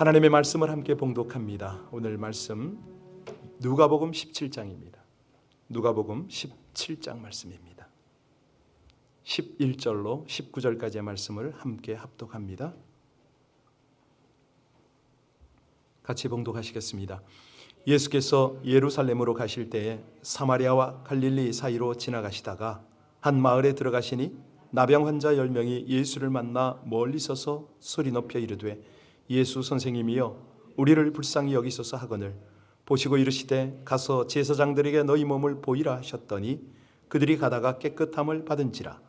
하나님의 말씀을 함께 봉독합니다. 오늘 말씀 누가복음 17장입니다. 누가복음 17장 말씀입니다. 11절로 19절까지의 말씀을 함께 합독합니다. 같이 봉독하시겠습니다. 예수께서 예루살렘으로 가실 때에 사마리아와 갈릴리 사이로 지나가시다가 한 마을에 들어가시니 나병 환자 10명이 예수를 만나 멀리 서서 소리 높여 이르되 예수 선생님이여 우리를 불쌍히 여기소서 하거늘 보시고 이르시되 가서 제사장들에게 너희 몸을 보이라 하셨더니 그들이 가다가 깨끗함을 받은지라.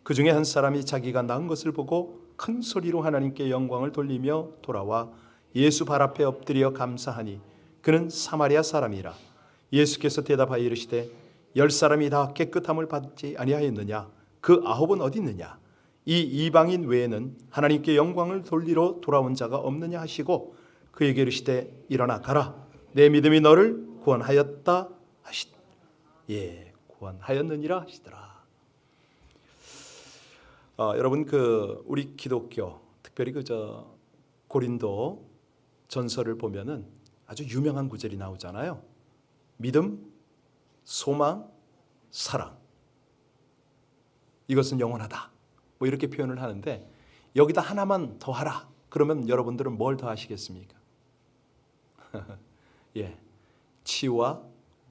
그 중에 한 사람이 자기가 나은 것을 보고 큰 소리로 하나님께 영광을 돌리며 돌아와 예수 발 앞에 엎드려 감사하니 그는 사마리아 사람이라. 예수께서 대답하여 이르시되 10사람이 다 깨끗함을 받지 아니하였느냐? 그 9은 어디 있느냐? 이 이방인 외에는 하나님께 영광을 돌리러 돌아온 자가 없느냐 하시고 그에게 이르시되 일어나 가라. 내 믿음이 너를 구원하였다 하시더라. 구원하였느니라 하시더라. 여러분 우리 기독교 특별히 고린도 전서를 보면은 아주 유명한 구절이 나오잖아요. 믿음, 소망, 사랑. 이것은 영원하다. 뭐 이렇게 표현을 하는데 여기다 하나만 더 하라. 그러면 여러분들은 뭘 더 하시겠습니까? 치유와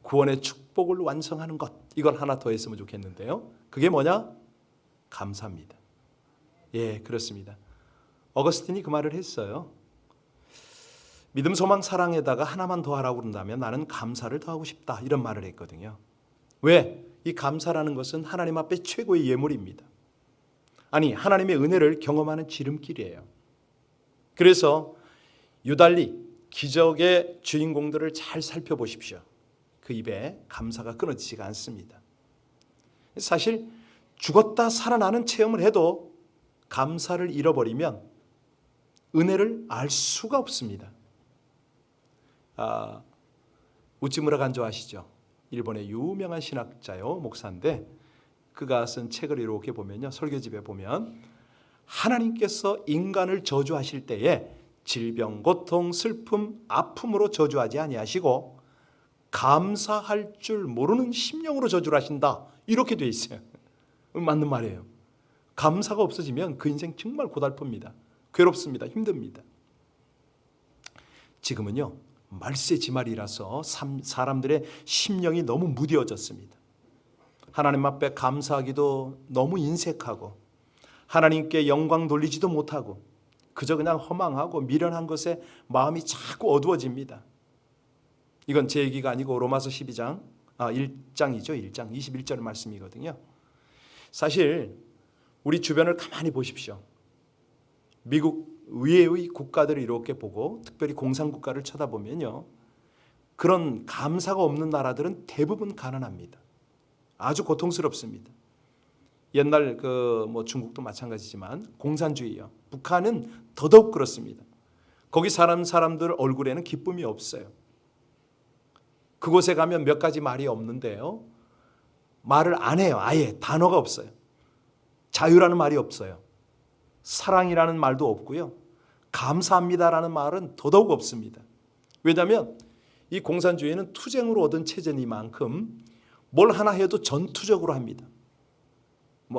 구원의 축복을 완성하는 것. 이걸 하나 더 했으면 좋겠는데요. 그게 뭐냐? 감사입니다. 그렇습니다. 어거스틴이 그 말을 했어요. 믿음, 소망, 사랑에다가 하나만 더 하라고 그런다면 나는 감사를 더 하고 싶다. 이런 말을 했거든요. 왜? 이 감사라는 것은 하나님 앞에 최고의 예물입니다. 아니, 하나님의 은혜를 경험하는 지름길이에요. 그래서 유달리 기적의 주인공들을 잘 살펴보십시오. 그 입에 감사가 끊어지지가 않습니다. 사실 죽었다 살아나는 체험을 해도 감사를 잃어버리면 은혜를 알 수가 없습니다. 우찌무라 간조 아시죠? 일본의 유명한 신학자요, 목사인데 그가 쓴 책을 이렇게 보면요, 설교집에 보면 하나님께서 인간을 저주하실 때에 질병, 고통, 슬픔, 아픔으로 저주하지 아니하시고 감사할 줄 모르는 심령으로 저주를 하신다. 이렇게 돼 있어요. 맞는 말이에요. 감사가 없어지면 그 인생 정말 고달픕니다. 괴롭습니다. 힘듭니다. 지금은요, 말세지말이라서 사람들의 심령이 너무 무뎌졌습니다. 하나님 앞에 감사하기도 너무 인색하고 하나님께 영광 돌리지도 못하고 그저 그냥 허망하고 미련한 것에 마음이 자꾸 어두워집니다. 이건 제 얘기가 아니고 로마서 1장이죠. 1장 21절 말씀이거든요. 사실 우리 주변을 가만히 보십시오. 미국 의회의 국가들을 이렇게 보고 특별히 공산국가를 쳐다보면요, 그런 감사가 없는 나라들은 대부분 가난합니다. 아주 고통스럽습니다. 옛날 중국도 마찬가지지만 공산주의요. 북한은 더더욱 그렇습니다. 거기 사람들 얼굴에는 기쁨이 없어요. 그곳에 가면 몇 가지 말이 없는데요, 말을 안 해요. 아예 단어가 없어요. 자유라는 말이 없어요. 사랑이라는 말도 없고요. 감사합니다라는 말은 더더욱 없습니다. 왜냐하면 이 공산주의는 투쟁으로 얻은 체제니만큼 뭘 하나 해도 전투적으로 합니다.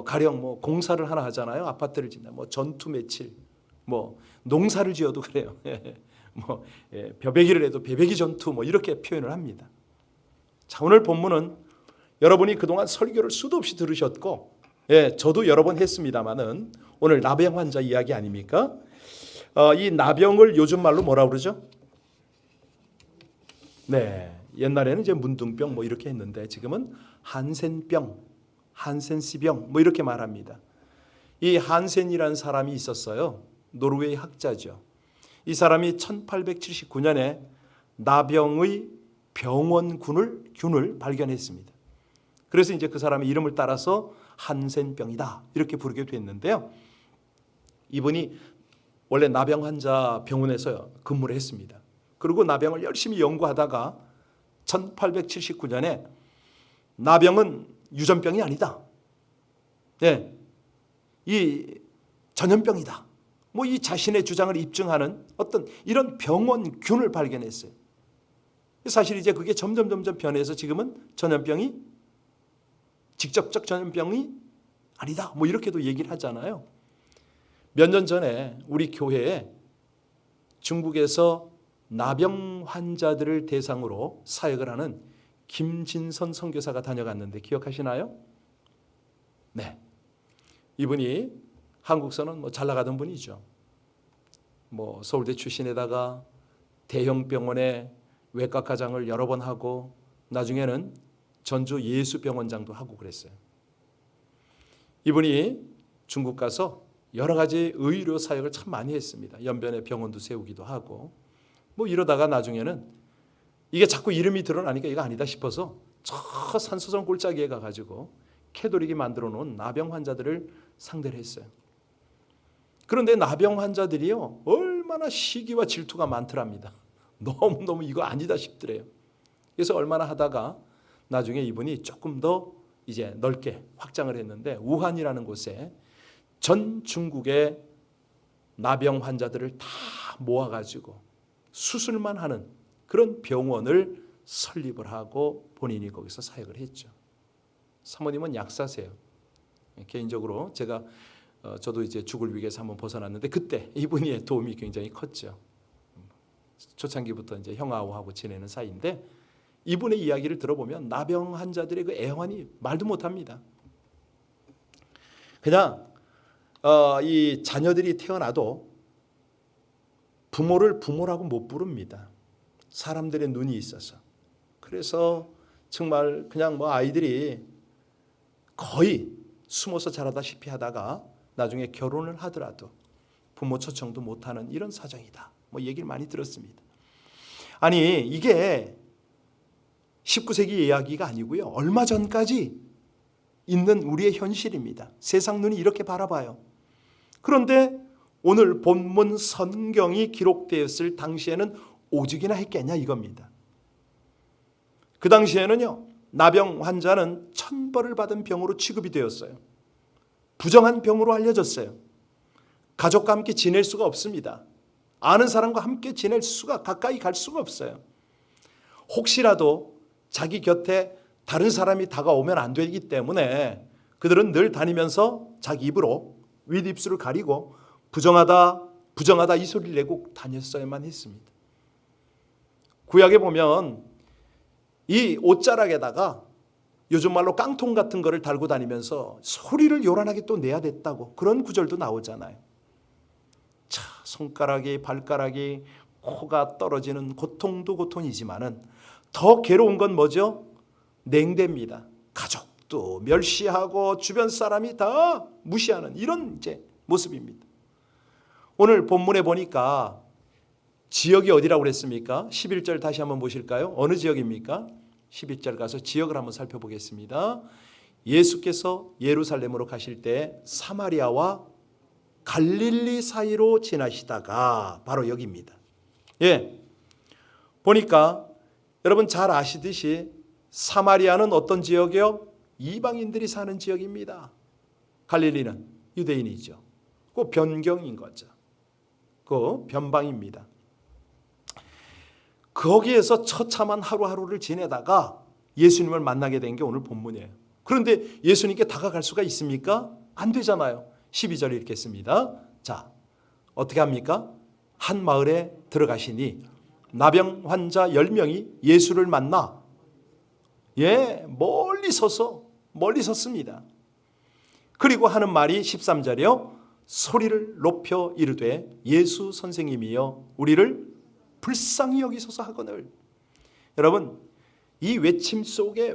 가령 공사를 하나 하잖아요. 아파트를 짓나 전투 며칠, 농사를 지어도 그래요. 벼베기를 해도 벼베기 전투 이렇게 표현을 합니다. 자, 오늘 본문은 여러분이 그동안 설교를 수도 없이 들으셨고, 저도 여러 번 했습니다만은 오늘 나병 환자 이야기 아닙니까? 이 나병을 요즘 말로 뭐라 그러죠? 옛날에는 이제 문둥병 이렇게 했는데 지금은 한센병, 한센시병 이렇게 말합니다. 이 한센이라는 사람이 있었어요. 노르웨이 학자죠. 이 사람이 1879년에 나병의 병원균을 발견했습니다. 그래서 이제 그 사람의 이름을 따라서 한센병이다 이렇게 부르게 됐는데요. 이분이 원래 나병 환자 병원에서 근무를 했습니다. 그리고 나병을 열심히 연구하다가 1879년에 나병은 유전병이 아니다. 이 전염병이다. 뭐 이 자신의 주장을 입증하는 어떤 이런 병원균을 발견했어요. 사실 이제 그게 점점 변해서 지금은 전염병이 직접적 전염병이 아니다, 뭐 이렇게도 얘기를 하잖아요. 몇 년 전에 우리 교회에 중국에서 나병 환자들을 대상으로 사역을 하는 김진선 선교사가 다녀갔는데 기억하시나요? 네, 이분이 한국서는 뭐 잘 나가던 분이죠. 뭐 서울대 출신에다가 대형 병원에 외과과장을 여러 번 하고 나중에는 전주 예수병원장도 하고 그랬어요. 이분이 중국 가서 여러 가지 의료 사역을 참 많이 했습니다. 연변에 병원도 세우기도 하고 뭐 이러다가 나중에는 이게 자꾸 이름이 드러나니까 이거 아니다 싶어서 저 산소성 골짜기에 가가지고 캐도릭이 만들어 놓은 나병 환자들을 상대를 했어요. 그런데 나병 환자들이요, 얼마나 시기와 질투가 많더랍니다. 너무 이거 아니다 싶더래요. 그래서 얼마나 하다가 나중에 이분이 조금 더 이제 넓게 확장을 했는데 우한이라는 곳에 전 중국의 나병 환자들을 다 모아가지고 수술만 하는 그런 병원을 설립을 하고 본인이 거기서 사역을 했죠. 사모님은 약사세요. 개인적으로 저도 이제 죽을 위기에서 한번 벗어났는데 그때 이분의 도움이 굉장히 컸죠. 초창기부터 이제 형아하고 지내는 사이인데 이분의 이야기를 들어보면 나병 환자들의 그 애환이 말도 못합니다. 그냥 이 자녀들이 태어나도 부모를 부모라고 못 부릅니다. 사람들의 눈이 있어서. 그래서 정말 그냥 뭐 아이들이 거의 숨어서 자라다시피 하다가 나중에 결혼을 하더라도 부모 초청도 못하는 이런 사정이다. 뭐 얘기를 많이 들었습니다. 아니 이게 19세기 이야기가 아니고요. 얼마 전까지 있는 우리의 현실입니다. 세상 눈이 이렇게 바라봐요. 그런데 오늘 본문 성경이 기록되었을 당시에는 오죽이나 했겠냐 이겁니다. 그 당시에는요, 나병 환자는 천벌을 받은 병으로 취급이 되었어요. 부정한 병으로 알려졌어요. 가족과 함께 지낼 수가 없습니다. 아는 사람과 함께 지낼 수가, 가까이 갈 수가 없어요. 혹시라도 자기 곁에 다른 사람이 다가오면 안 되기 때문에 그들은 늘 다니면서 자기 입으로 윗입술을 가리고 부정하다 이 소리를 내고 다녔어야만 했습니다. 구약에 보면 이 옷자락에다가 요즘 말로 깡통 같은 거를 달고 다니면서 소리를 요란하게 또 내야 됐다고 그런 구절도 나오잖아요. 자, 손가락이 발가락이 코가 떨어지는 고통도 고통이지만은 더 괴로운 건 뭐죠? 냉대입니다. 가족도 멸시하고 주변 사람이 다 무시하는 이런 이제 모습입니다. 오늘 본문에 보니까 지역이 어디라고 그랬습니까? 11절 다시 한번 보실까요? 어느 지역입니까? 11절 가서 지역을 한번 살펴보겠습니다. 예수께서 예루살렘으로 가실 때 사마리아와 갈릴리 사이로 지나시다가 바로 여기입니다. 예, 보니까 여러분 잘 아시듯이 사마리아는 어떤 지역이요? 이방인들이 사는 지역입니다. 갈릴리는 유대인이죠. 그 변경인 거죠. 그 변방입니다. 거기에서 처참한 하루하루를 지내다가 예수님을 만나게 된 게 오늘 본문이에요. 그런데 예수님께 다가갈 수가 있습니까? 안 되잖아요. 12절 읽겠습니다. 자, 어떻게 합니까? 한 마을에 들어가시니 나병 환자 10명이 예수를 만나 멀리 섰습니다. 그리고 하는 말이 13절이요. 소리를 높여 이르되 예수 선생님이여 우리를 불쌍히 여기소서 하거늘. 여러분, 이 외침 속에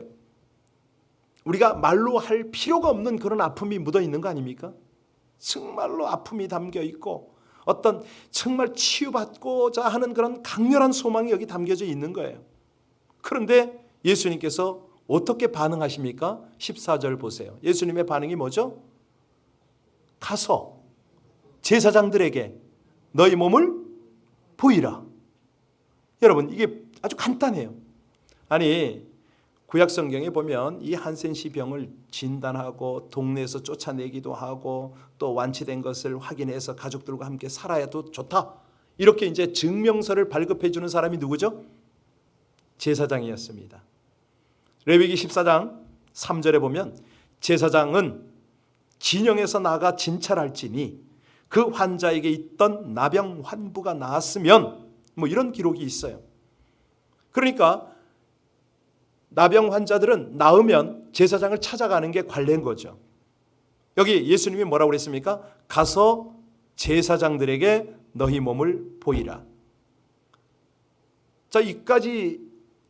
우리가 말로 할 필요가 없는 그런 아픔이 묻어 있는 거 아닙니까? 정말로 아픔이 담겨 있고 어떤 정말 치유받고자 하는 그런 강렬한 소망이 여기 담겨져 있는 거예요. 그런데 예수님께서 어떻게 반응하십니까? 14절 보세요. 예수님의 반응이 뭐죠? 가서 제사장들에게 너희 몸을 보이라. 여러분, 이게 아주 간단해요. 아니, 구약 성경에 보면 이 한센시 병을 진단하고 동네에서 쫓아내기도 하고 또 완치된 것을 확인해서 가족들과 함께 살아야도 좋다, 이렇게 이제 증명서를 발급해 주는 사람이 누구죠? 제사장이었습니다. 레위기 14장 3절에 보면 제사장은 진영에서 나가 진찰할지니 그 환자에게 있던 나병 환부가 나았으면, 뭐 이런 기록이 있어요. 그러니까 나병 환자들은 나으면 제사장을 찾아가는 게 관례인 거죠. 여기 예수님이 뭐라고 그랬습니까? 가서 제사장들에게 너희 몸을 보이라. 자, 이까지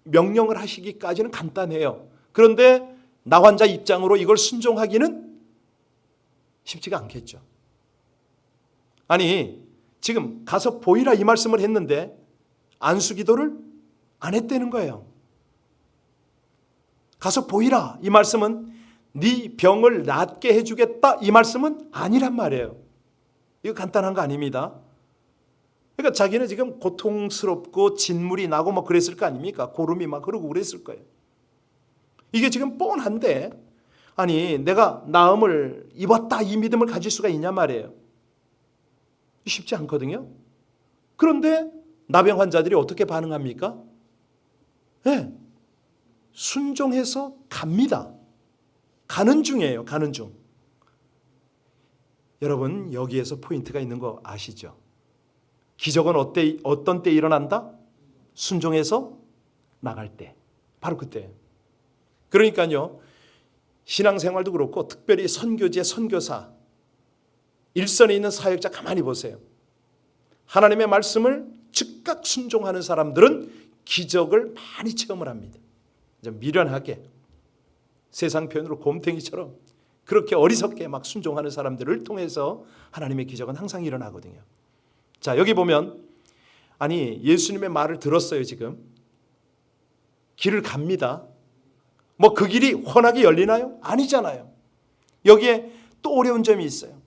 명령을 하시기까지는 간단해요. 그런데 나 환자 입장으로 이걸 순종하기는 쉽지가 않겠죠. 아니, 지금 가서 보이라 이 말씀을 했는데 안수기도를 안 했다는 거예요. 가서 보이라 이 말씀은 네 병을 낫게 해주겠다 이 말씀은 아니란 말이에요. 이거 간단한 거 아닙니다. 그러니까 자기는 지금 고통스럽고 진물이 나고 막 그랬을 거 아닙니까? 고름이 막 흐르고 그랬을 거예요. 이게 지금 뻔한데, 아니 내가 나음을 입었다 이 믿음을 가질 수가 있냐 말이에요. 쉽지 않거든요. 그런데 나병 환자들이 어떻게 반응합니까? 네, 순종해서 갑니다. 가는 중이에요. 가는 중. 여러분 여기에서 포인트가 있는 거 아시죠? 기적은 어떤 때 일어난다? 순종해서 나갈 때. 바로 그때. 그러니까요, 신앙생활도 그렇고 특별히 선교지의 선교사, 일선에 있는 사역자 가만히 보세요. 하나님의 말씀을 즉각 순종하는 사람들은 기적을 많이 체험을 합니다. 미련하게 세상 표현으로 곰탱이처럼 그렇게 어리석게 막 순종하는 사람들을 통해서 하나님의 기적은 항상 일어나거든요. 자, 여기 보면 아니 예수님의 말을 들었어요. 지금 길을 갑니다. 뭐 그 길이 훤하게 열리나요? 아니잖아요. 여기에 또 어려운 점이 있어요.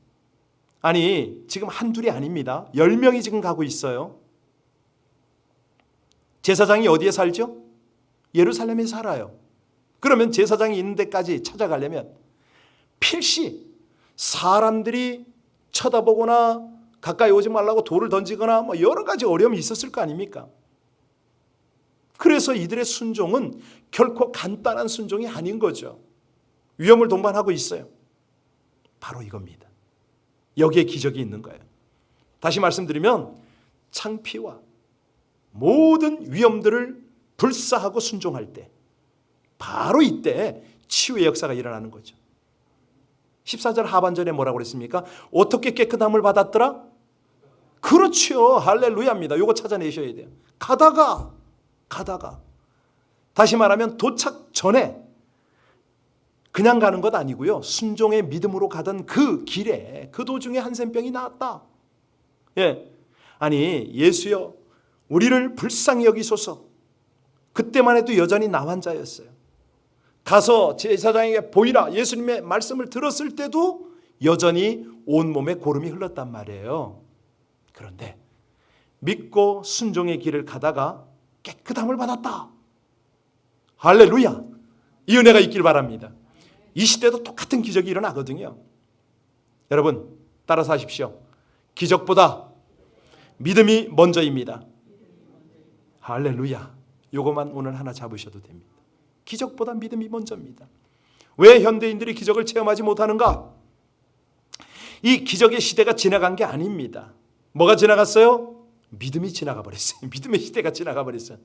아니 지금 한둘이 아닙니다. 10명이 지금 가고 있어요. 제사장이 어디에 살죠? 예루살렘에 살아요. 그러면 제사장이 있는 데까지 찾아가려면 필시 사람들이 쳐다보거나 가까이 오지 말라고 돌을 던지거나 뭐 여러 가지 어려움이 있었을 거 아닙니까? 그래서 이들의 순종은 결코 간단한 순종이 아닌 거죠. 위험을 동반하고 있어요. 바로 이겁니다. 여기에 기적이 있는 거예요. 다시 말씀드리면 창피와 모든 위험들을 불사하고 순종할 때, 바로 이때 치유의 역사가 일어나는 거죠. 14절 하반절에 뭐라고 그랬습니까? 어떻게 깨끗함을 받았더라? 그렇죠. 할렐루야입니다. 이거 찾아내셔야 돼요. 가다가 다시 말하면 도착 전에 그냥 가는 것 아니고요. 순종의 믿음으로 가던 그 길에 그 도중에 한센병이 나왔다. 예, 아니 예수여 우리를 불쌍히 여기소서. 그때만 해도 여전히 나환자였어요. 가서 제사장에게 보이라 예수님의 말씀을 들었을 때도 여전히 온몸에 고름이 흘렀단 말이에요. 그런데 믿고 순종의 길을 가다가 깨끗함을 받았다. 할렐루야. 이 은혜가 있길 바랍니다. 이 시대도 똑같은 기적이 일어나거든요. 여러분 따라서 하십시오. 기적보다 믿음이 먼저입니다. 할렐루야. 이것만 오늘 하나 잡으셔도 됩니다. 기적보다 믿음이 먼저입니다. 왜 현대인들이 기적을 체험하지 못하는가? 이 기적의 시대가 지나간 게 아닙니다. 뭐가 지나갔어요? 믿음이 지나가 버렸어요. 믿음의 시대가 지나가 버렸어요.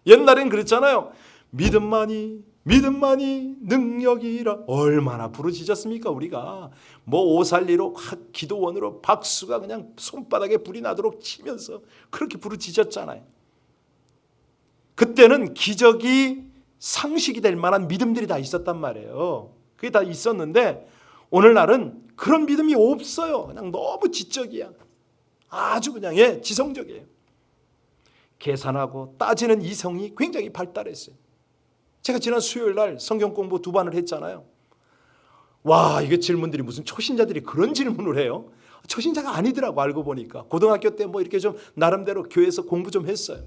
옛날엔 그랬잖아요. 믿음만이 능력이라. 얼마나 부르짖었습니까 우리가. 뭐 오살리로 기도원으로 박수가 그냥 손바닥에 불이 나도록 치면서 그렇게 부르짖었잖아요. 그때는 기적이 상식이 될 만한 믿음들이 다 있었단 말이에요. 그게 다 있었는데 오늘날은 그런 믿음이 없어요. 그냥 너무 지적이야. 아주 그냥 지성적이에요. 계산하고 따지는 이성이 굉장히 발달했어요. 제가 지난 수요일 날 성경 공부 2번을 했잖아요. 와, 이게 질문들이 무슨 초신자들이 그런 질문을 해요. 초신자가 아니더라고. 알고 보니까 고등학교 때 뭐 이렇게 좀 나름대로 교회에서 공부 좀 했어요.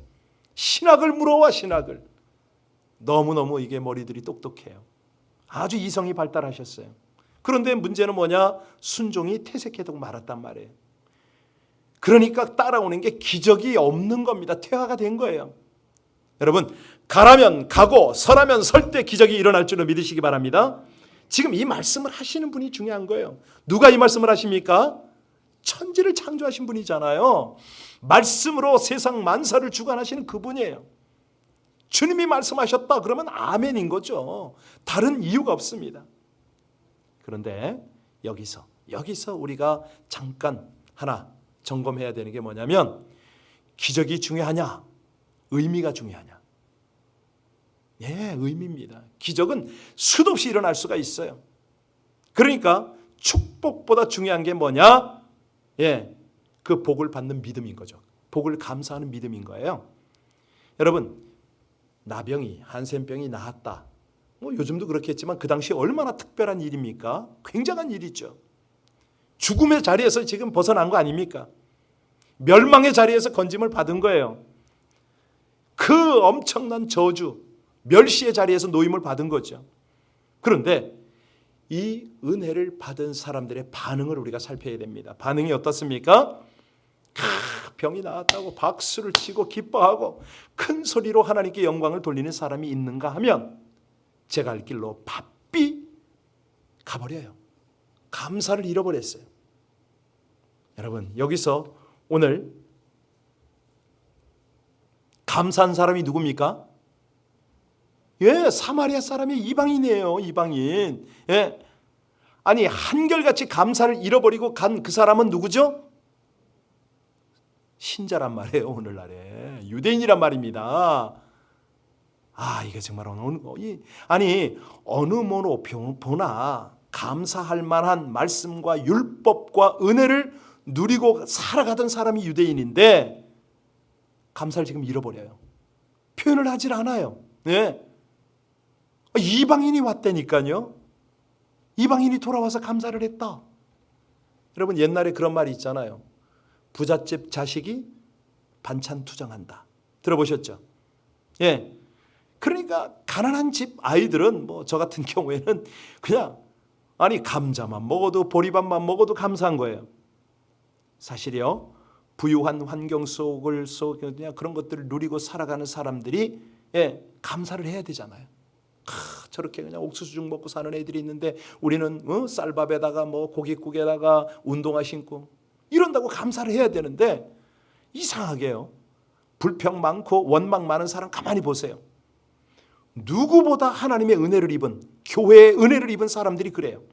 신학을 물어와. 신학을. 너무너무 이게 머리들이 똑똑해요. 아주 이성이 발달하셨어요. 그런데 문제는 뭐냐? 순종이 퇴색해도 말았단 말이에요. 그러니까 따라오는 게 기적이 없는 겁니다. 퇴화가 된 거예요. 여러분, 가라면 가고 서라면 설 때 기적이 일어날 줄을 믿으시기 바랍니다. 지금 이 말씀을 하시는 분이 중요한 거예요. 누가 이 말씀을 하십니까? 천지를 창조하신 분이잖아요. 말씀으로 세상 만사를 주관하시는 그분이에요. 주님이 말씀하셨다 그러면 아멘인 거죠. 다른 이유가 없습니다. 그런데 여기서 우리가 잠깐 하나 점검해야 되는 게 뭐냐면, 기적이 중요하냐, 의미가 중요하냐. 예, 의미입니다. 기적은 수도 없이 일어날 수가 있어요. 그러니까 축복보다 중요한 게 뭐냐? 예, 그 복을 받는 믿음인 거죠. 복을 감사하는 믿음인 거예요. 여러분, 나병이, 한센병이 나았다. 뭐 요즘도 그렇겠지만 그 당시 얼마나 특별한 일입니까? 굉장한 일이죠. 죽음의 자리에서 지금 벗어난 거 아닙니까? 멸망의 자리에서 건짐을 받은 거예요. 그 엄청난 저주, 멸시의 자리에서 노임을 받은 거죠. 그런데 이 은혜를 받은 사람들의 반응을 우리가 살펴야 됩니다. 반응이 어떻습니까? 병이 나았다고 박수를 치고 기뻐하고 큰 소리로 하나님께 영광을 돌리는 사람이 있는가 하면 제가 갈 길로 바삐 가버려요. 감사를 잃어버렸어요. 여러분, 여기서 오늘 감사한 사람이 누굽니까? 예, 사마리아 사람이 이방인이에요. 이방인. 예. 아니, 한결같이 감사를 잃어버리고 간 그 사람은 누구죠? 신자란 말이에요. 오늘날에 유대인이란 말입니다. 아, 이게 정말 어느 모로 보나 감사할 만한 말씀과 율법과 은혜를 누리고 살아가던 사람이 유대인인데 감사를 지금 잃어버려요. 표현을 하질 않아요. 네. 이방인이 왔다니까요. 이방인이 돌아와서 감사를 했다. 여러분, 옛날에 그런 말이 있잖아요. 부잣집 자식이 반찬 투정한다. 들어보셨죠? 예. 그러니까 가난한 집 아이들은 뭐 저 같은 경우에는 그냥 감자만 먹어도 보리밥만 먹어도 감사한 거예요. 사실이요. 부유한 환경 속을 그냥 그런 것들을 누리고 살아가는 사람들이 감사를 해야 되잖아요. 저렇게 그냥 옥수수죽 먹고 사는 애들이 있는데 우리는 쌀밥에다가 뭐 고깃국에다가 운동화 신고 이런다고 감사를 해야 되는데 이상하게요. 불평 많고 원망 많은 사람 가만히 보세요. 누구보다 하나님의 은혜를 입은, 교회의 은혜를 입은 사람들이 그래요.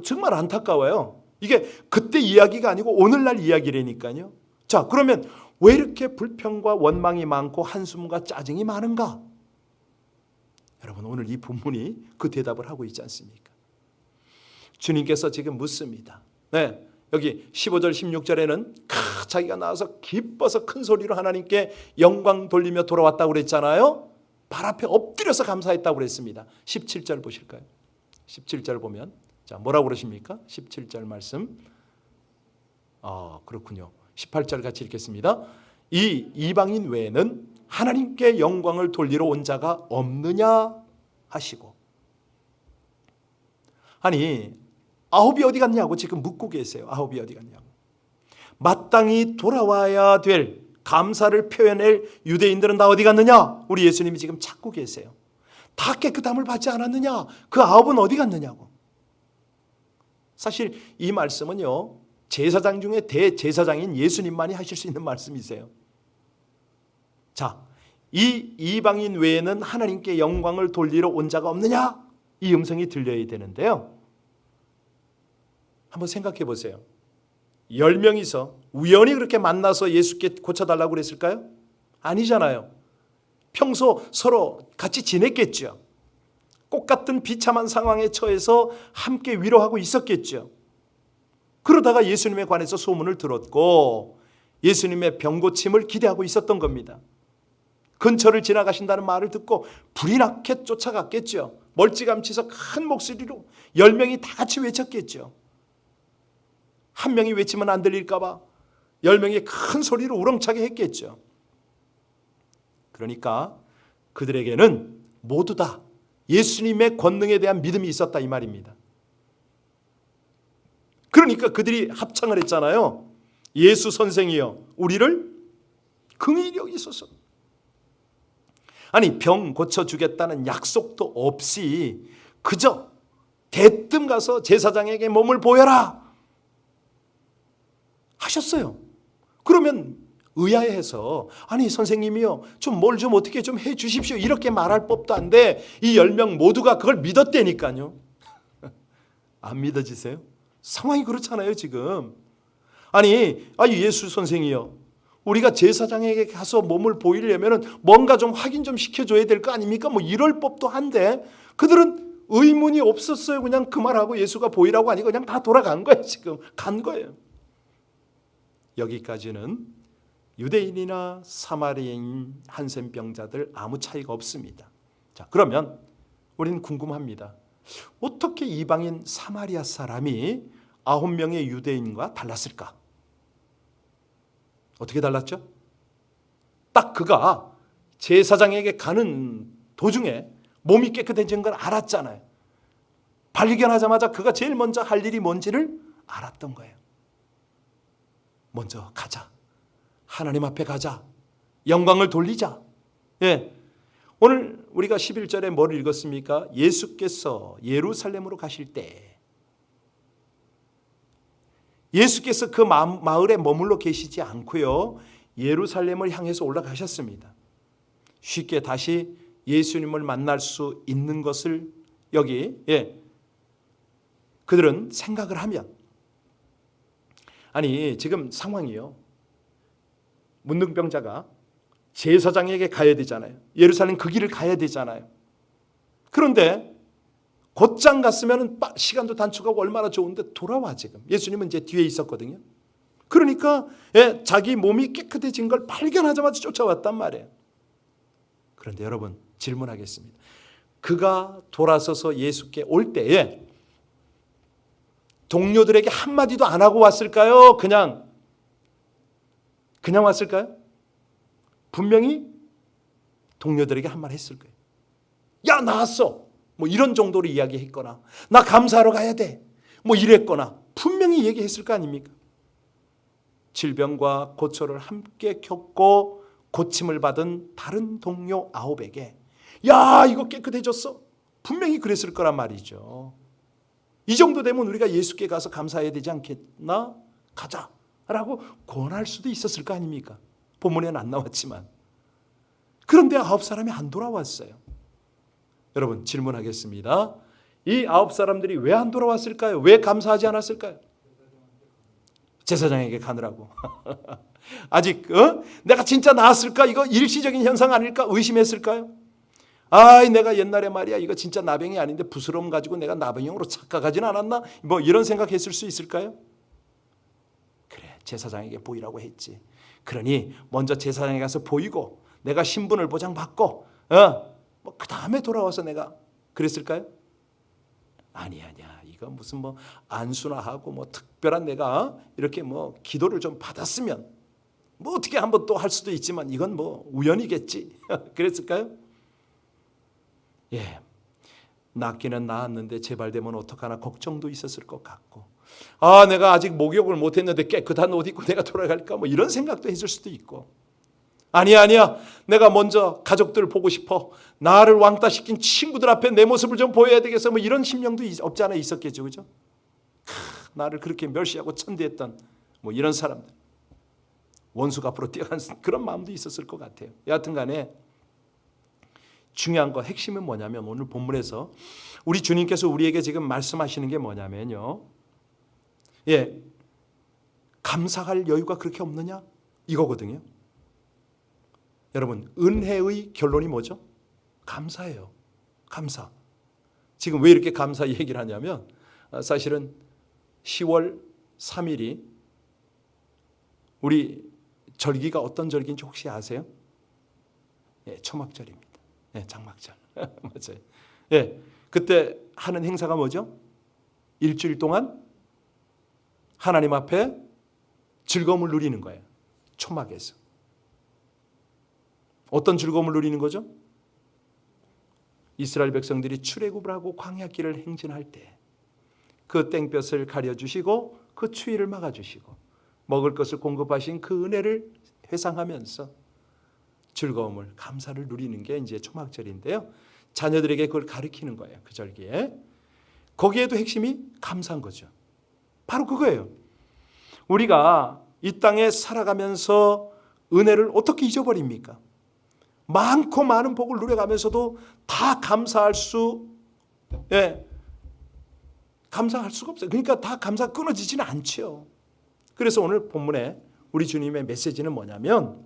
정말 안타까워요. 이게 그때 이야기가 아니고 오늘날 이야기라니까요. 자, 그러면 왜 이렇게 불평과 원망이 많고 한숨과 짜증이 많은가? 여러분, 오늘 이 본문이 그 대답을 하고 있지 않습니까? 주님께서 지금 묻습니다. 네, 여기 15절 16절에는 자기가 나와서 기뻐서 큰 소리로 하나님께 영광 돌리며 돌아왔다고 그랬잖아요. 발 앞에 엎드려서 감사했다고 그랬습니다. 17절 보실까요? 17절 보면 자, 뭐라고 그러십니까? 17절 말씀. 그렇군요. 18절 같이 읽겠습니다. 이 이방인 외에는 하나님께 영광을 돌리러 온 자가 없느냐 하시고. 아니, 아홉이 어디 갔냐고 지금 묻고 계세요. 아홉이 어디 갔냐고. 마땅히 돌아와야 될 감사를 표현할 유대인들은 다 어디 갔느냐? 우리 예수님이 지금 찾고 계세요. 다 깨끗함을 받지 않았느냐? 그 아홉은 어디 갔느냐고. 사실 이 말씀은요, 제사장 중에 대제사장인 예수님만이 하실 수 있는 말씀이세요. 자, 이 이방인 외에는 하나님께 영광을 돌리러 온 자가 없느냐? 이 음성이 들려야 되는데요. 한번 생각해 보세요. 10명이서 우연히 그렇게 만나서 예수께 고쳐달라고 그랬을까요? 아니잖아요. 평소 서로 같이 지냈겠죠. 똑같은 비참한 상황에 처해서 함께 위로하고 있었겠죠. 그러다가 예수님에 관해서 소문을 들었고 예수님의 병고침을 기대하고 있었던 겁니다. 근처를 지나가신다는 말을 듣고 불이 나게 쫓아갔겠죠. 멀찌감치서 큰 목소리로 10명이 다 같이 외쳤겠죠. 한 명이 외치면 안 들릴까 봐 10명이 큰 소리로 우렁차게 했겠죠. 그러니까 그들에게는 모두 다 예수님의 권능에 대한 믿음이 있었다 이 말입니다. 그러니까 그들이 합창을 했잖아요. 예수 선생이여 우리를 긍휼히 여기소서. 아니 병 고쳐주겠다는 약속도 없이 그저 대뜸 가서 제사장에게 몸을 보여라 하셨어요. 그러면 의아해서 아니 선생님이요 좀 뭘 좀 어떻게 좀 해 주십시오 이렇게 말할 법도 한데 이 10명 모두가 그걸 믿었다니까요. 안 믿어지세요? 상황이 그렇잖아요 지금. 아니 예수 선생이요 우리가 제사장에게 가서 몸을 보이려면 뭔가 좀 확인 좀 시켜줘야 될 거 아닙니까? 뭐 이럴 법도 한데 그들은 의문이 없었어요. 그냥 그 말하고 예수가 보이라고 하니까 그냥 다 돌아간 거예요. 지금 간 거예요. 여기까지는 유대인이나 사마리아인 한센병자들 아무 차이가 없습니다. 자, 그러면 우리는 궁금합니다. 어떻게 이방인 사마리아 사람이 9명의 유대인과 달랐을까? 어떻게 달랐죠? 딱 그가 제사장에게 가는 도중에 몸이 깨끗해진 걸 알았잖아요. 발견하자마자 그가 제일 먼저 할 일이 뭔지를 알았던 거예요. 먼저 가자. 하나님 앞에 가자. 영광을 돌리자. 예. 오늘 우리가 11절에 뭘 읽었습니까? 예수께서 예루살렘으로 가실 때 예수께서 그 마을에 머물러 계시지 않고요. 예루살렘을 향해서 올라가셨습니다. 쉽게 다시 예수님을 만날 수 있는 것을 여기 그들은 생각을 하면 아니 지금 상황이요. 문둥병자가 제사장에게 가야 되잖아요. 예루살렘 그 길을 가야 되잖아요. 그런데 곧장 갔으면 시간도 단축하고 얼마나 좋은데 돌아와 지금. 예수님은 이제 뒤에 있었거든요. 그러니까 자기 몸이 깨끗해진 걸 발견하자마자 쫓아왔단 말이에요. 그런데 여러분 질문하겠습니다. 그가 돌아서서 예수께 올 때에 동료들에게 한마디도 안 하고 왔을까요? 그냥 왔을까요? 분명히 동료들에게 한 말 했을 거예요. 야 나왔어. 뭐 이런 정도로 이야기했거나 나 감사하러 가야 돼. 뭐 이랬거나 분명히 얘기했을 거 아닙니까? 질병과 고초를 함께 겪고 고침을 받은 다른 동료 9에게 야 이거 깨끗해졌어. 분명히 그랬을 거란 말이죠. 이 정도 되면 우리가 예수께 가서 감사해야 되지 않겠나? 가자라고 권할 수도 있었을 거 아닙니까? 본문에는 안 나왔지만. 그런데 9사람이 안 돌아왔어요. 여러분 질문하겠습니다. 이 9사람들이 왜 안 돌아왔을까요? 왜 감사하지 않았을까요? 제사장에게 가느라고. 아직 내가 진짜 나았을까? 이거 일시적인 현상 아닐까? 의심했을까요? 내가 옛날에 말이야 이거 진짜 나병이 아닌데 부스럼 가지고 내가 나병으로 착각하진 않았나? 뭐 이런 생각했을 수 있을까요? 그래 제사장에게 보이라고 했지. 그러니 먼저 제사장에 가서 보이고 내가 신분을 보장받고 뭐 그 다음에 돌아와서 내가 그랬을까요? 아니야. 이거 무슨 뭐 안수나 하고 뭐 특별한 내가 이렇게 뭐 기도를 좀 받았으면 뭐 어떻게 한번 또 할 수도 있지만 이건 뭐 우연이겠지. 그랬을까요? 예. 낫기는 나았는데 재발되면 어떡하나 걱정도 있었을 것 같고 내가 아직 목욕을 못했는데 깨끗한 옷 입고 내가 돌아갈까 뭐 이런 생각도 했을 수도 있고 아니야 내가 먼저 가족들 보고 싶어 나를 왕따시킨 친구들 앞에 내 모습을 좀 보여야 되겠어 뭐 이런 심령도 없지 않아 있었겠죠. 그죠? 나를 그렇게 멸시하고 천대했던 뭐 이런 사람들 원수가 앞으로 뛰어간 그런 마음도 있었을 것 같아요. 여하튼 간에 중요한 거 핵심은 뭐냐면 오늘 본문에서 우리 주님께서 우리에게 지금 말씀하시는 게 뭐냐면요. 감사할 여유가 그렇게 없느냐? 이거거든요. 여러분 은혜의 결론이 뭐죠? 감사예요. 감사. 지금 왜 이렇게 감사 얘기를 하냐면 사실은 10월 3일이 우리 절기가 어떤 절기인지 혹시 아세요? 초막절입니다. 장막절. 맞아요. 그때 하는 행사가 뭐죠? 일주일 동안 하나님 앞에 즐거움을 누리는 거예요. 초막에서. 어떤 즐거움을 누리는 거죠? 이스라엘 백성들이 출애굽을 하고 광야길을 행진할 때 그 땡볕을 가려주시고 그 추위를 막아주시고 먹을 것을 공급하신 그 은혜를 회상하면서 즐거움을, 감사를 누리는 게 이제 초막절인데요. 자녀들에게 그걸 가르치는 거예요. 그 절기에. 거기에도 핵심이 감사한 거죠. 바로 그거예요. 우리가 이 땅에 살아가면서 은혜를 어떻게 잊어버립니까? 많고 많은 복을 누려가면서도 다 감사할 수가 없어요. 그러니까 다 감사 끊어지지는 않죠. 그래서 오늘 본문에 우리 주님의 메시지는 뭐냐면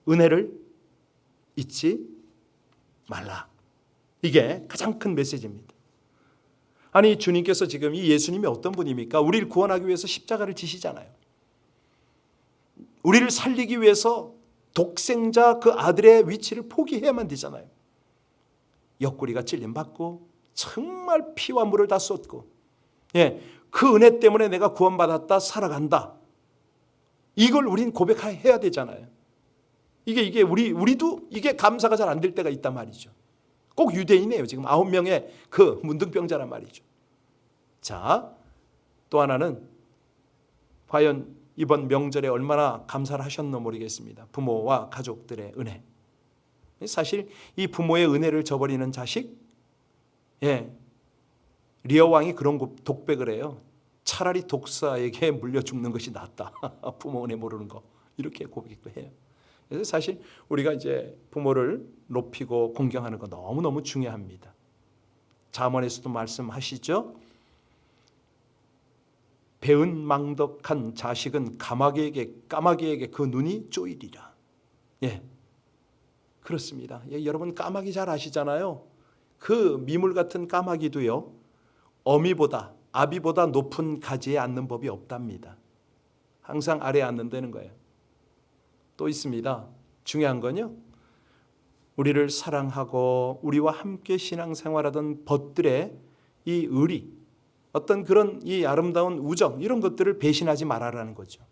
은혜를 잊지 말라. 이게 가장 큰 메시지입니다. 아니 주님께서 지금 이 예수님이 어떤 분입니까? 우리를 구원하기 위해서 십자가를 지시잖아요. 우리를 살리기 위해서 독생자 그 아들의 위치를 포기해야만 되잖아요. 옆구리가 찔림받고 정말 피와 물을 다 쏟고 그 은혜 때문에 내가 구원받았다, 살아간다. 이걸 우린 고백해야 되잖아요. 이게 우리도 이게 감사가 잘 안 될 때가 있단 말이죠. 꼭 유대인이에요. 지금 9명의 그 문둥병자란 말이죠. 자, 또 하나는 과연 이번 명절에 얼마나 감사를 하셨나 모르겠습니다. 부모와 가족들의 은혜. 사실 이 부모의 은혜를 저버리는 자식, 리어 왕이 그런 독백을 해요. 차라리 독사에게 물려 죽는 것이 낫다. 부모 은혜 모르는 거. 이렇게 고백도 해요. 그래서 사실 우리가 이제 부모를 높이고 공경하는 거 너무너무 중요합니다. 잠언에서도 말씀하시죠. 배은망덕한 자식은 까마귀에게 그 눈이 쪼이리라. 그렇습니다. 여러분 까마귀 잘 아시잖아요. 그 미물 같은 까마귀도요. 아비보다 높은 가지에 앉는 법이 없답니다. 항상 아래에 앉는다는 거예요. 또 있습니다. 중요한 건요. 우리를 사랑하고 우리와 함께 신앙생활하던 벗들의 이 의리, 어떤 그런 이 아름다운 우정 이런 것들을 배신하지 말아라는 거죠.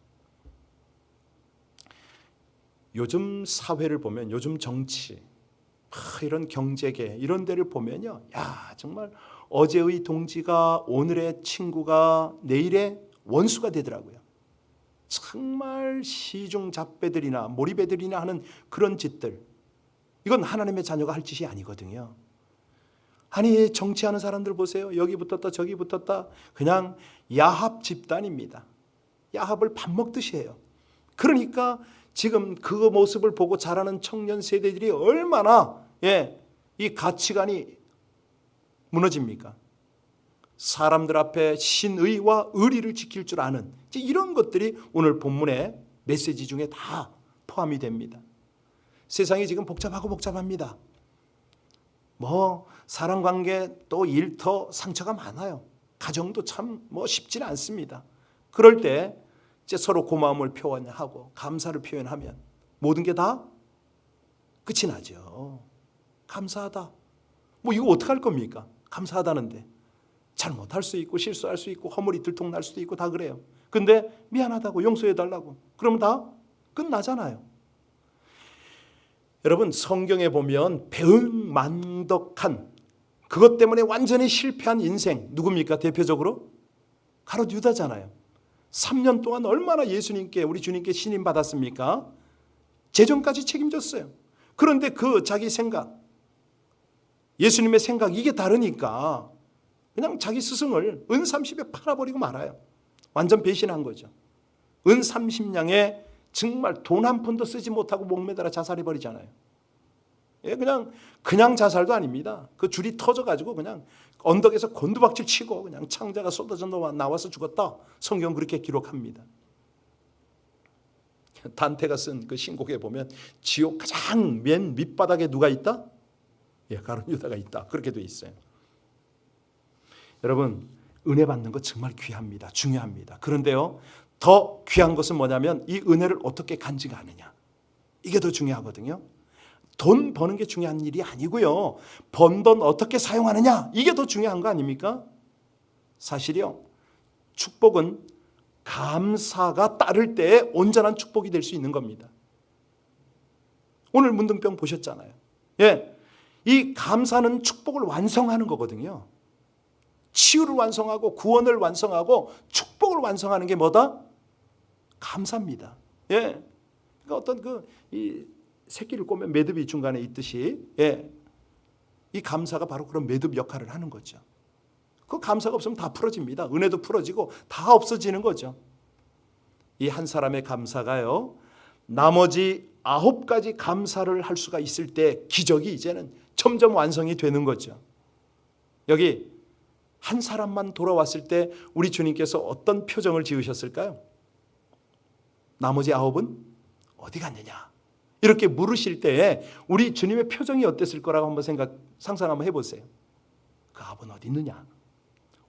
요즘 사회를 보면 요즘 정치, 이런 경제계 이런 데를 보면요. 정말 어제의 동지가 오늘의 친구가 내일의 원수가 되더라고요. 정말 시중잡배들이나 몰입애들이나 하는 그런 짓들, 이건 하나님의 자녀가 할 짓이 아니거든요. 아니 정치하는 사람들 보세요. 여기 붙었다 저기 붙었다. 그냥 야합 집단입니다. 야합을 밥 먹듯이 해요. 그러니까 지금 그 모습을 보고 자라는 청년 세대들이 얼마나 이 가치관이 무너집니까? 사람들 앞에 신의와 의리를 지킬 줄 아는 이런 것들이 오늘 본문의 메시지 중에 다 포함이 됩니다. 세상이 지금 복잡합니다. 사람관계 또 일터 상처가 많아요. 가정도 참 쉽지는 않습니다. 그럴 때 이제 서로 고마움을 표현하고 감사를 표현하면 모든 게 다 끝이 나죠. 감사하다. 이거 어떡할 겁니까? 감사하다는데 잘못할 수 있고 실수할 수 있고 허물이 들통날 수도 있고 다 그래요. 근데 미안하다고 용서해달라고 그러면 다 끝나잖아요. 여러분 성경에 보면 배은망덕한 그것 때문에 완전히 실패한 인생 누굽니까? 대표적으로 가롯 유다잖아요. 3년 동안 얼마나 예수님께 우리 주님께 신임 받았습니까? 재정까지 책임졌어요. 그런데 그 자기 생각 예수님의 생각 이게 다르니까 그냥 자기 스승을 은 30에 팔아버리고 말아요. 완전 배신한 거죠. 은 30냥에 정말 돈 한 푼도 쓰지 못하고 목매달아 자살해버리잖아요. 그냥 자살도 아닙니다. 그 줄이 터져가지고 그냥 언덕에서 곤두박질 치고 그냥 창자가 쏟아져 나와서 죽었다. 성경 그렇게 기록합니다. 단테가 쓴 그 신곡에 보면 지옥 가장 맨 밑바닥에 누가 있다? 가룟 유다가 있다. 그렇게 돼 있어요. 여러분 은혜 받는 거 정말 귀합니다. 중요합니다. 그런데요 더 귀한 것은 뭐냐면 이 은혜를 어떻게 간직하느냐. 이게 더 중요하거든요. 돈 버는 게 중요한 일이 아니고요. 번 돈 어떻게 사용하느냐. 이게 더 중요한 거 아닙니까? 사실이요. 축복은 감사가 따를 때 온전한 축복이 될 수 있는 겁니다. 오늘 문둥병 보셨잖아요. 이 감사는 축복을 완성하는 거거든요. 치유를 완성하고 구원을 완성하고 축복을 완성하는 게 뭐다? 감사입니다. 예. 그러니까 어떤 이 새끼를 꼬면 매듭이 중간에 있듯이, 예. 이 감사가 바로 그런 매듭 역할을 하는 거죠. 그 감사가 없으면 다 풀어집니다. 은혜도 풀어지고 다 없어지는 거죠. 이 한 사람의 감사가요, 나머지 9가지 감사를 할 수가 있을 때 기적이 이제는 점점 완성이 되는 거죠. 여기 한 사람만 돌아왔을 때 우리 주님께서 어떤 표정을 지으셨을까요? 나머지 9은 어디 갔느냐? 이렇게 물으실 때에 우리 주님의 표정이 어땠을 거라고 한번 상상 한번 해보세요. 그 9은 어디 있느냐?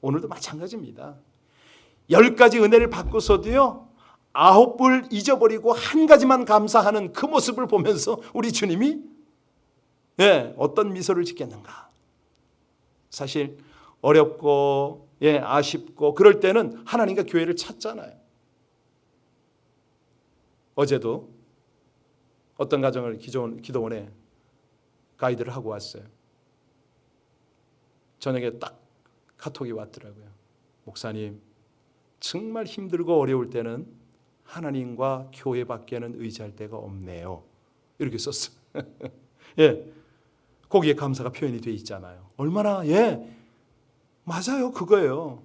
오늘도 마찬가지입니다. 10가지 은혜를 받고서도요, 9을 잊어버리고 한 가지만 감사하는 그 모습을 보면서 우리 주님이 어떤 미소를 짓겠는가? 사실 어렵고 아쉽고 그럴 때는 하나님과 교회를 찾잖아요. 어제도 어떤 가정을 기도원에 가이드를 하고 왔어요. 저녁에 딱 카톡이 왔더라고요. 목사님, 정말 힘들고 어려울 때는 하나님과 교회밖에는 의지할 데가 없네요. 이렇게 썼어요. 예, 거기에 감사가 표현이 되어 있잖아요. 얼마나 맞아요. 그거예요.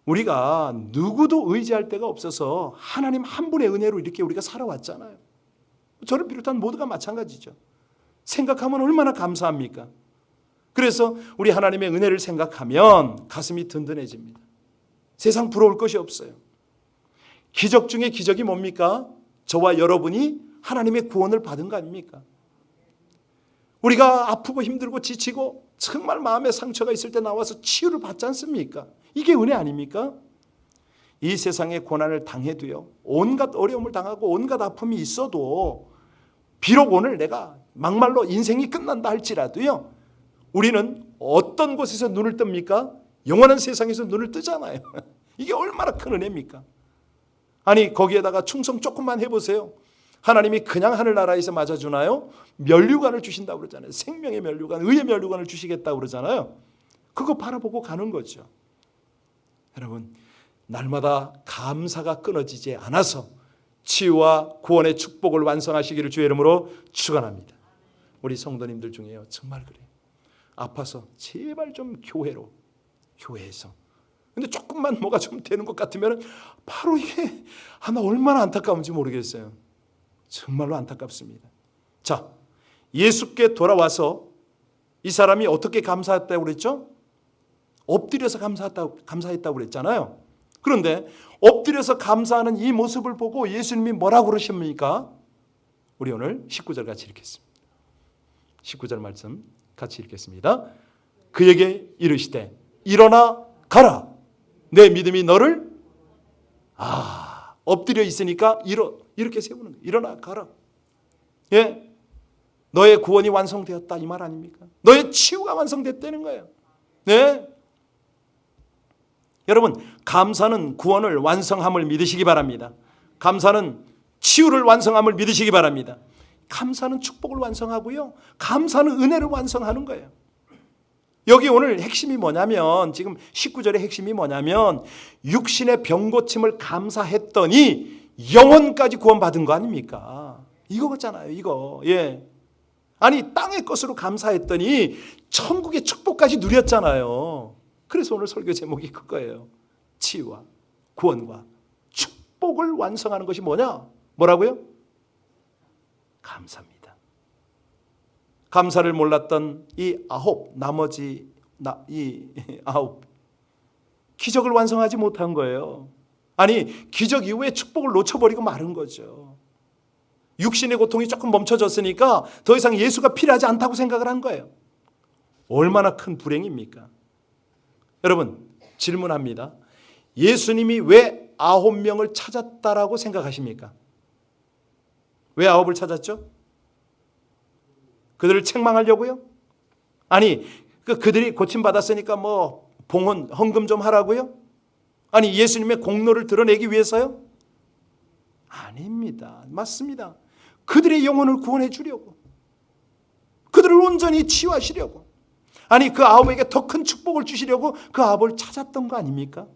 우리가 누구도 의지할 데가 없어서 하나님 한 분의 은혜로 이렇게 우리가 살아왔잖아요. 저를 비롯한 모두가 마찬가지죠. 생각하면 얼마나 감사합니까? 그래서 우리 하나님의 은혜를 생각하면 가슴이 든든해집니다. 세상 부러울 것이 없어요. 기적 중에 기적이 뭡니까? 저와 여러분이 하나님의 구원을 받은 거 아닙니까? 우리가 아프고 힘들고 지치고 정말 마음에 상처가 있을 때 나와서 치유를 받지 않습니까? 이게 은혜 아닙니까? 이 세상의 고난을 당해도요, 온갖 어려움을 당하고 온갖 아픔이 있어도 비록 오늘 내가 막말로 인생이 끝난다 할지라도요, 우리는 어떤 곳에서 눈을 뜹니까? 영원한 세상에서 눈을 뜨잖아요. 이게 얼마나 큰 은혜입니까? 아니, 거기에다가 충성 조금만 해보세요. 하나님이 그냥 하늘나라에서 맞아주나요? 면류관을 주신다고 그러잖아요. 생명의 면류관, 의의 면류관을 주시겠다고 그러잖아요. 그거 바라보고 가는 거죠. 여러분, 날마다 감사가 끊어지지 않아서 치유와 구원의 축복을 완성하시기를 주의 이름으로 축원합니다. 우리 성도님들 중에요, 정말 그래요. 아파서 제발 좀 교회에서. 근데 조금만 뭐가 좀 되는 것 같으면 바로 이게 나 얼마나 안타까운지 모르겠어요. 정말로 안타깝습니다. 자, 예수께 돌아와서 이 사람이 어떻게 감사했다고 그랬죠? 엎드려서 감사했다고 그랬잖아요. 그런데 엎드려서 감사하는 이 모습을 보고 예수님이 뭐라고 그러십니까? 우리 오늘 19절 같이 읽겠습니다. 19절 말씀 같이 읽겠습니다. 그에게 이르시되 일어나 가라. 내 믿음이 너를 엎드려 있으니까 이렇게 세우는 거예요. 일어나 가라. 예, 너의 구원이 완성되었다 이 말 아닙니까? 너의 치유가 완성됐다는 거예요. 네. 여러분, 감사는 구원을 완성함을 믿으시기 바랍니다. 감사는 치유를 완성함을 믿으시기 바랍니다. 감사는 축복을 완성하고요, 감사는 은혜를 완성하는 거예요. 여기 오늘 핵심이 뭐냐면, 지금 19절의 핵심이 뭐냐면, 육신의 병 고침을 감사했더니 영혼까지 구원받은 거 아닙니까? 이거잖아요, 이거. 예. 아니, 땅의 것으로 감사했더니 천국의 축복까지 누렸잖아요. 그래서 오늘 설교 제목이 그거예요. 치유와 구원과 축복을 완성하는 것이 뭐냐? 뭐라고요? 감사입니다. 감사를 몰랐던 나머지 9 기적을 완성하지 못한 거예요. 아니, 기적 이후에 축복을 놓쳐버리고 마른 거죠. 육신의 고통이 조금 멈춰졌으니까 더 이상 예수가 필요하지 않다고 생각을 한 거예요. 얼마나 큰 불행입니까? 여러분, 질문합니다. 예수님이 왜 9명을 찾았다라고 생각하십니까? 왜 9을 찾았죠? 그들을 책망하려고요? 아니, 그들이 고침받았으니까 봉헌, 헌금 좀 하라고요? 아니, 예수님의 공로를 드러내기 위해서요? 아닙니다. 맞습니다. 그들의 영혼을 구원해 주려고. 그들을 온전히 치유하시려고, 아니 그 아합에게 더 큰 축복을 주시려고 그 아합을 찾았던 거 아닙니까?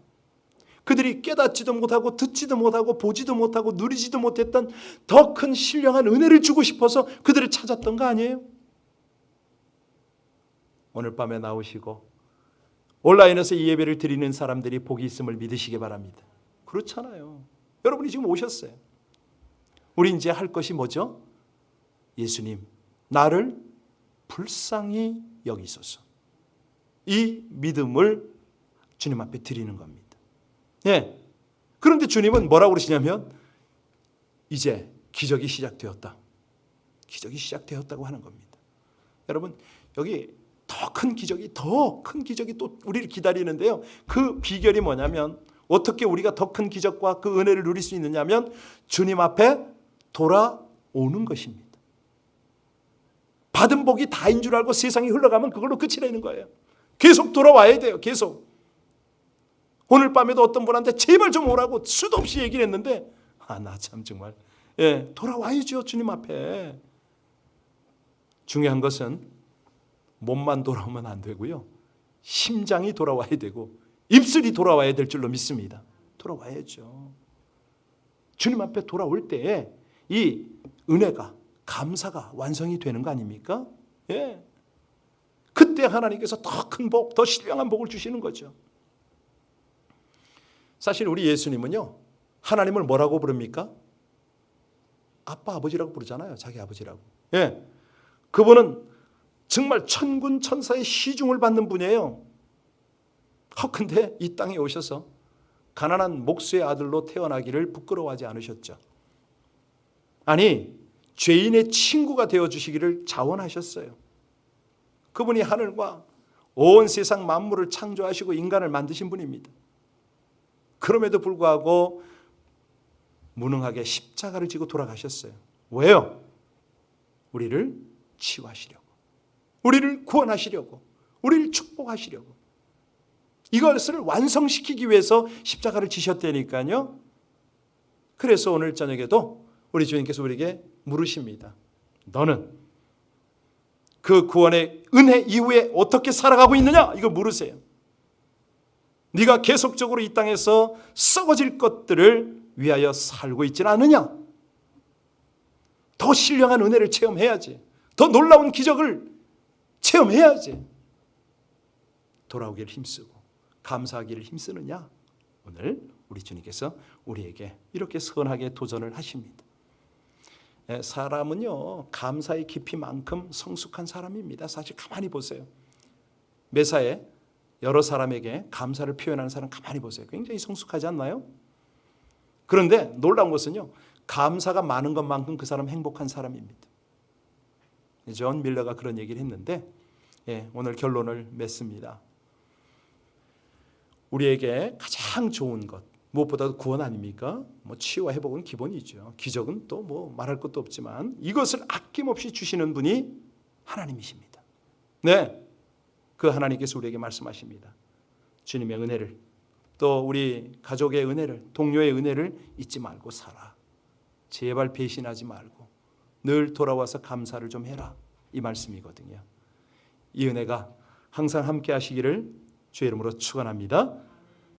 그들이 깨닫지도 못하고 듣지도 못하고 보지도 못하고 누리지도 못했던 더 큰 신령한 은혜를 주고 싶어서 그들을 찾았던 거 아니에요? 오늘 밤에 나오시고 온라인에서 이 예배를 드리는 사람들이 복이 있음을 믿으시기 바랍니다. 그렇잖아요. 여러분이 지금 오셨어요. 우리 이제 할 것이 뭐죠? 예수님, 나를 불쌍히 여기소서. 이 믿음을 주님 앞에 드리는 겁니다. 예. 그런데 주님은 뭐라고 그러시냐면 이제 기적이 시작되었다. 기적이 시작되었다고 하는 겁니다. 여러분, 여기 더 큰 기적이 또 우리를 기다리는데요. 그 비결이 뭐냐면, 어떻게 우리가 더 큰 기적과 그 은혜를 누릴 수 있느냐면 주님 앞에 돌아오는 것입니다. 받은 복이 다인 줄 알고 세상이 흘러가면 그걸로 끝이라는 거예요. 계속 돌아와야 돼요. 계속. 오늘 밤에도 어떤 분한테 제발 좀 오라고 수도 없이 얘기를 했는데, 나 참 정말 돌아와야죠. 주님 앞에. 중요한 것은 몸만 돌아오면 안 되고요, 심장이 돌아와야 되고 입술이 돌아와야 될 줄로 믿습니다. 돌아와야죠. 주님 앞에 돌아올 때 이 은혜가, 감사가 완성이 되는 거 아닙니까? 예. 그때 하나님께서 더 큰 복, 더 신령한 복을 주시는 거죠. 사실 우리 예수님은요, 하나님을 뭐라고 부릅니까? 아빠, 아버지라고 부르잖아요. 자기 아버지라고. 예. 그분은 정말 천군 천사의 시중을 받는 분이에요. 근데 이 땅에 오셔서 가난한 목수의 아들로 태어나기를 부끄러워하지 않으셨죠. 아니, 죄인의 친구가 되어주시기를 자원하셨어요. 그분이 하늘과 온 세상 만물을 창조하시고 인간을 만드신 분입니다. 그럼에도 불구하고 무능하게 십자가를 지고 돌아가셨어요. 왜요? 우리를 치유하시려고, 우리를 구원하시려고, 우리를 축복하시려고. 이것을 완성시키기 위해서 십자가를 지셨다니까요. 그래서 오늘 저녁에도 우리 주님께서 우리에게 물으십니다. 너는 그 구원의 은혜 이후에 어떻게 살아가고 있느냐? 이거 물으세요. 네가 계속적으로 이 땅에서 썩어질 것들을 위하여 살고 있지는 않느냐? 더 신령한 은혜를 체험해야지. 더 놀라운 기적을 체험해야지. 돌아오기를 힘쓰고 감사하기를 힘쓰느냐? 오늘 우리 주님께서 우리에게 이렇게 선하게 도전을 하십니다. 사람은요, 감사의 깊이만큼 성숙한 사람입니다. 사실 가만히 보세요. 매사에 여러 사람에게 감사를 표현하는 사람 가만히 보세요. 굉장히 성숙하지 않나요? 그런데 놀라운 것은요, 감사가 많은 것만큼 그 사람 행복한 사람입니다. 존 밀러가 그런 얘기를 했는데, 오늘 결론을 맺습니다. 우리에게 가장 좋은 것, 무엇보다도 구원 아닙니까? 치유와 회복은 기본이죠. 기적은 또 말할 것도 없지만 이것을 아낌없이 주시는 분이 하나님이십니다. 네, 그 하나님께서 우리에게 말씀하십니다. 주님의 은혜를, 또 우리 가족의 은혜를, 동료의 은혜를 잊지 말고 살아. 제발 배신하지 말고 늘 돌아와서 감사를 좀 해라. 이 말씀이거든요. 이 은혜가 항상 함께 하시기를 주의 이름으로 축원합니다.